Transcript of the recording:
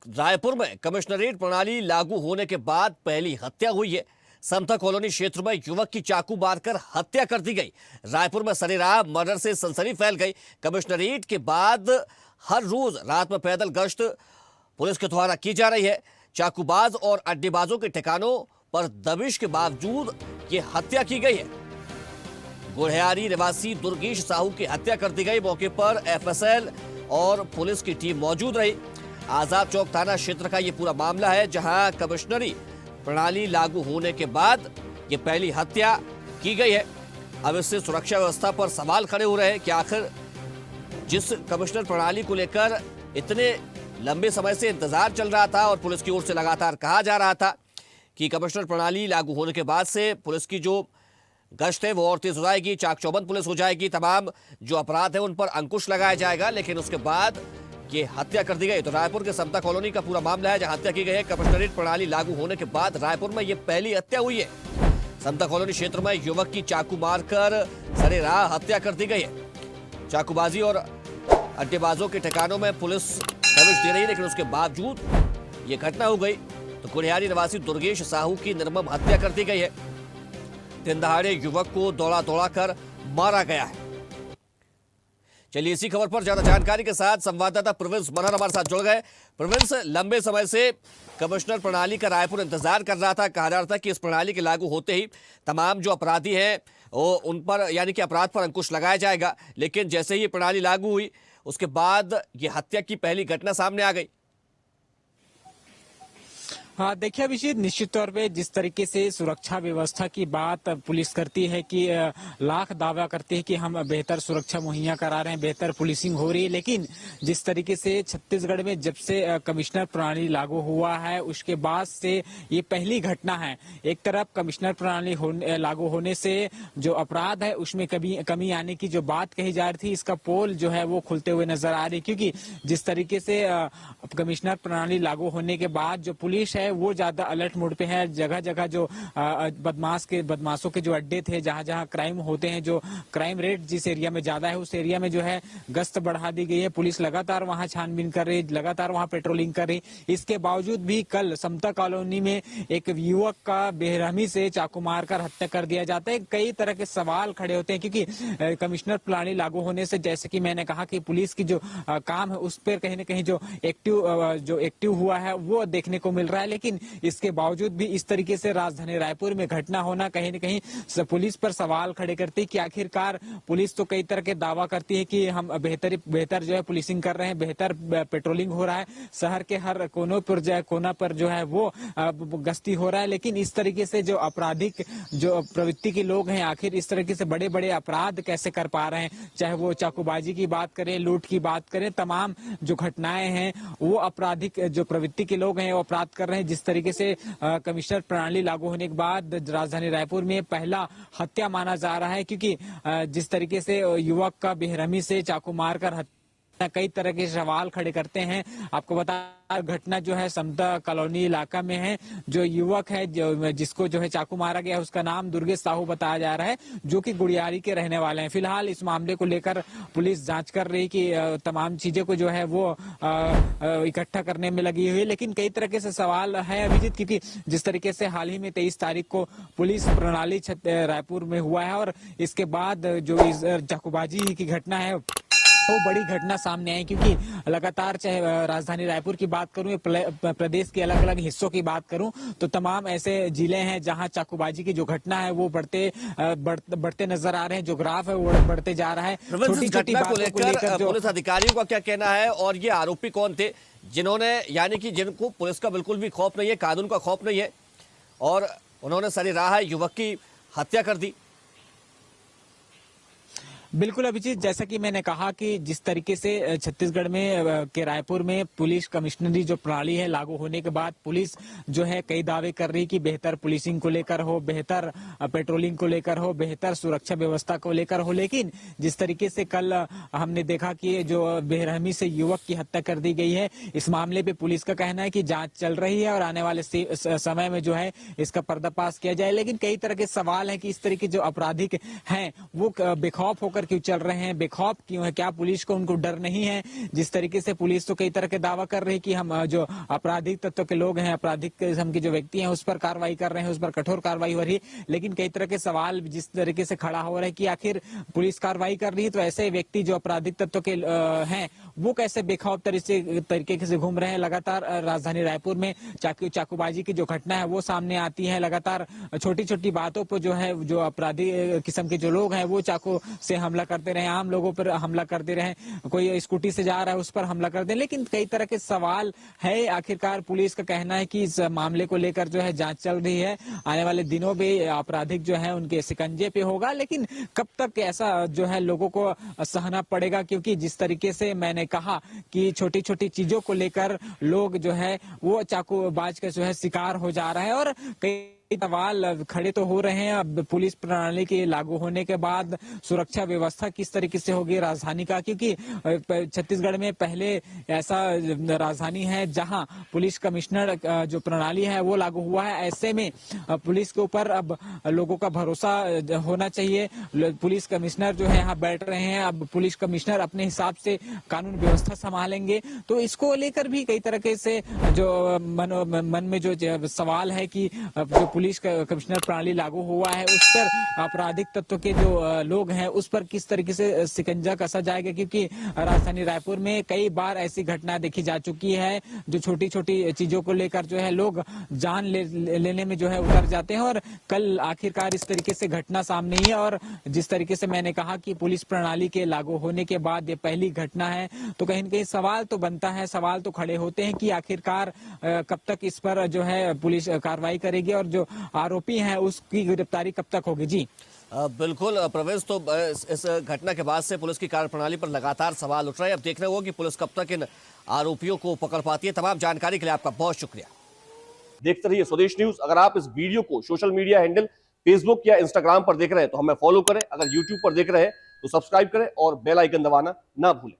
रायपुर में कमिश्नरेट प्रणाली लागू होने के बाद पहली हत्या हुई है। समता कॉलोनी क्षेत्र में युवक की चाकू मारकर हत्या कर दी गई। रायपुर में सरेराह मर्डर से सनसनी फैल गई। कमिश्नरेट के बाद हर रोज रात में पैदल गश्त पुलिस के द्वारा की जा रही है। चाकूबाज और अड्डेबाजों के ठिकानों पर दबिश के बावजूद ये हत्या की गई है। गुढ़ियारी निवासी दुर्गेश साहू की हत्या कर दी गई। मौके पर एफएसएल और पुलिस की टीम मौजूद रही। आजाद चौक थाना क्षेत्र का ये पूरा मामला है, जहां कमिश्नरी प्रणाली लागू होने के बाद ये पहली हत्या की गई है। अब इससे सुरक्षा व्यवस्था पर सवाल खड़े हो रहे हैं कि आखिर जिस कमिश्नर प्रणाली को लेकर इतने लंबे समय से इंतजार चल रहा था और पुलिस की ओर से लगातार कहा जा रहा था कि कमिश्नर प्रणाली लागू होने के बाद से पुलिस की जो गश्त है वो और तेज हो जाएगी, चाक चौबंद पुलिस हो जाएगी, तमाम जो अपराध है उन पर अंकुश लगाया जाएगा, लेकिन उसके बाद ये हत्या कर दी गई। तो रायपुर के समता कॉलोनी का पूरा मामला है, जहां हत्या की गई है। कमिश्नरेट प्रणाली लागू होने के बाद रायपुर में ये पहली हत्या हुई है। समता कॉलोनी क्षेत्र में युवक की चाकू मारकर सरेराह हत्या कर दी गई है। चाकूबाजी और अड्डेबाजों के ठिकानों में पुलिस दबिश दे रही है, लेकिन उसके बावजूद ये घटना हो गई। तो गुढ़ियारी निवासी दुर्गेश साहू की निर्मम हत्या कर दी गई है। दिन दहाड़े युवक को दौड़ा दौड़ा कर मारा गया है। चलिए इसी खबर पर ज्यादा जानकारी के साथ संवाददाता प्रिंस मनहर हमारे साथ जुड़ गए। प्रिंस, लंबे समय से कमिश्नर प्रणाली का रायपुर इंतजार कर रहा था। कहा जा रहा था कि इस प्रणाली के लागू होते ही तमाम जो अपराधी हैं वो उन पर यानी कि अपराध पर अंकुश लगाया जाएगा, लेकिन जैसे ही ये प्रणाली लागू हुई उसके बाद ये हत्या की पहली घटना सामने आ गई। हाँ, देखिए अभिजीत, निश्चित तौर पे जिस तरीके से सुरक्षा व्यवस्था की बात पुलिस करती है कि लाख दावा करती है कि हम बेहतर सुरक्षा मुहैया करा रहे हैं, बेहतर पुलिसिंग हो रही है, लेकिन जिस तरीके से छत्तीसगढ़ में जब से कमिश्नर प्रणाली लागू हुआ है उसके बाद से ये पहली घटना है। एक तरफ कमिश्नर प्रणाली लागू होने से जो अपराध है उसमें कमी आने की जो बात कही जा रही थी, इसका पोल जो है वो खुलते हुए नजर आ रही, क्योंकि जिस तरीके से कमिश्नर प्रणाली लागू होने के बाद जो पुलिस है वो ज्यादा अलर्ट मोड पे है। जगह जगह जो बदमाशों के जो अड्डे थे, जहां जहां क्राइम होते हैं, जो क्राइम रेट जिस एरिया में ज्यादा है उस एरिया में जो है गश्त बढ़ा दी गई है। पुलिस लगातार वहां छानबीन कर रही, लगातार वहां पेट्रोलिंग कर रही। इसके बावजूद भी कल समता कॉलोनी में एक युवक का बेरहमी से चाकू मारकर हत्या कर दिया जाता है। कई तरह के सवाल खड़े होते हैं, क्योंकि कमिश्नर प्रणाली लागू होने से जैसे कि मैंने कहा कि पुलिस की जो काम है उस पर कहीं ना कहीं जो एक्टिव हुआ है वो देखने को मिल रहा है, लेकिन इसके बावजूद भी इस तरीके से राजधानी रायपुर में घटना होना कहीं न कहीं पुलिस पर सवाल खड़े करती है कि आखिरकार पुलिस तो कई तरह के दावा करती है कि हम बेहतर जो है पुलिसिंग कर रहे हैं, बेहतर पेट्रोलिंग हो रहा है, शहर के हर कोना पर जो है वो गश्ती हो रहा है, लेकिन इस तरीके से जो आपराधिक जो प्रवृत्ति के लोग हैं आखिर इस तरीके से बड़े बड़े अपराध कैसे कर पा रहे हैं। चाहे वो चाकूबाजी की बात करें, लूट की बात करें, तमाम जो घटनाएं हैं वो आपराधिक जो प्रवृत्ति के लोग हैं वो अपराध कर रहे हैं। जिस तरीके से कमिश्नर प्रणाली लागू होने के बाद राजधानी रायपुर में पहला हत्या माना जा रहा है, क्योंकि जिस तरीके से युवक का बेरहमी से चाकू मारकर हत्या, कई तरह के सवाल खड़े करते हैं। आपको बता घटना जो है समता कॉलोनी इलाका में है। जो युवक है जिसको जो है चाकू मारा गया उसका नाम दुर्गेश साहू बताया जा रहा है, जो कि गुड़ियारी के रहने वाले हैं। फिलहाल इस मामले को लेकर पुलिस जांच कर रही कि तमाम चीजें को जो है वो इकट्ठा करने में लगी हुई है, लेकिन कई तरह से सवाल है अभिजीत, क्योंकि जिस तरीके से हाल ही में 23 तारीख को पुलिस प्रणाली रायपुर में हुआ है और इसके बाद जो इस चाकूबाजी की घटना है वो बड़ी घटना सामने आई, क्योंकि लगातार चाहे राजधानी रायपुर की बात करूं या प्रदेश के अलग अलग हिस्सों की बात करूं तो तमाम ऐसे जिले हैं जहां चाकूबाजी की जो घटना है वो बढ़ते नजर आ रहे हैं। जो ग्राफ है वो बढ़ते जा रहा है। छोटी छोटी बातों को लेकर पुलिस अधिकारियों का क्या कहना है, और ये आरोपी कौन थे जिन्होंने यानी कि जिनको पुलिस का बिल्कुल भी खौफ नहीं है, कानून का खौफ नहीं है, और उन्होंने सरेराह युवक की हत्या कर दी? बिल्कुल अभिजीत, जैसा कि मैंने कहा कि जिस तरीके से छत्तीसगढ़ में के रायपुर में पुलिस कमिश्नरी जो प्रणाली है लागू होने के बाद पुलिस जो है कई दावे कर रही कि बेहतर पुलिसिंग को लेकर हो, बेहतर पेट्रोलिंग को लेकर हो, बेहतर सुरक्षा व्यवस्था को लेकर हो, लेकिन जिस तरीके से कल हमने देखा कि जो बेरहमी से युवक की हत्या कर दी गई है, इस मामले पे पुलिस का कहना है कि जांच चल रही है और आने वाले समय में जो है इसका पर्दाफाश किया जाए। लेकिन कई तरह के सवाल है कि इस तरह के जो आपराधिक हैं वो बेखौफ होकर होकर क्यों चल रहे हैं, बेखौफ क्यों है, क्या पुलिस को उनको डर नहीं है? जिस तरीके से पुलिस तो कई तरह के दावा कर रही है कि हम जो आपराधिक तत्व के लोग हैं, आपराधिक किस्म के जो व्यक्ति हैं उस पर कार्रवाई कर रहे हैं, उस पर कठोर कार्रवाई हो रही है, लेकिन कई तरह के सवाल जिस तरीके से खड़ा हो रहा है कि आखिर पुलिस कार्रवाई कर रही है तो ऐसे व्यक्ति जो आपराधिक तत्व के हैं वो कैसे बेखौफ तरीके से घूम रहे हैं। लगातार राजधानी रायपुर में चाकूबाजी की जो घटना है वो सामने आती है। लगातार छोटी छोटी बातों पर जो है जो अपराधी किस्म के जो लोग हैं वो चाकू से हमला करते रहे, आम लोगों पर हमला करते रहे, कोई स्कूटी से जा रहा है उस पर हमला करते हैं। लेकिन कई तरह के सवाल है। आखिरकार पुलिस का कहना है कि इस मामले को लेकर जो है जांच चल रही है, आने वाले दिनों में आपराधिक जो है उनके शिकंजे पे होगा। लेकिन कब तक ऐसा जो है लोगों को सहना पड़ेगा, क्योंकि जिस तरीके से मैंने कहा कि छोटी छोटी चीजों को लेकर लोग जो है वो चाकूबाज के जो है शिकार हो जा रहे हैं और कई सवाल खड़े तो हो रहे हैं। अब पुलिस प्रणाली के लागू होने के बाद सुरक्षा व्यवस्था किस तरीके से होगी राजधानी का, क्योंकि छत्तीसगढ़ में पहले ऐसा राजधानी है जहां पुलिस कमिश्नर जो प्रणाली है वो लागू हुआ है। ऐसे में पुलिस के ऊपर अब लोगों का भरोसा होना चाहिए। पुलिस कमिश्नर जो है यहाँ बैठ रहे हैं, अब पुलिस कमिश्नर अपने हिसाब से कानून व्यवस्था संभालेंगे, तो इसको लेकर भी कई तरह से जो मन में जो सवाल है कि जो पुलिस कमिश्नर प्रणाली लागू हुआ है उस पर आपराधिक तत्व के जो लोग हैं उस पर किस तरीके से शिकंजा कसा जाएगा, क्योंकि राजधानी रायपुर में कई बार ऐसी घटना देखी जा चुकी है जो छोटी छोटी चीजों को लेकर जो है लोग जान लेने में जो है उतर जाते हैं। और कल आखिरकार इस तरीके से घटना सामने ही है और जिस तरीके से मैंने कहा कि पुलिस प्रणाली के लागू होने के बाद ये पहली घटना है, तो कहीं न कहीं सवाल तो बनता है, सवाल तो खड़े होते हैं कि आखिरकार कब तक इस पर जो है पुलिस कार्रवाई करेगी और जो आरोपी हैं उसकी गिरफ्तारी कब तक होगी। जी बिल्कुल प्रवेश, तो इस घटना के बाद से पुलिस की कार्यप्रणाली पर लगातार सवाल उठ रहे हैं। अब देखना होगा कि पुलिस कब तक इन आरोपियों को पकड़ पाती है। तमाम जानकारी के लिए आपका बहुत शुक्रिया। देखते रहिए स्वदेश न्यूज। अगर आप इस वीडियो को सोशल मीडिया हैंडल फेसबुक या इंस्टाग्राम पर देख रहे हैं तो हमें फॉलो करें, अगर यूट्यूब पर देख रहे हैं तो सब्सक्राइब करें और बेल आइकन दबाना ना भूलें।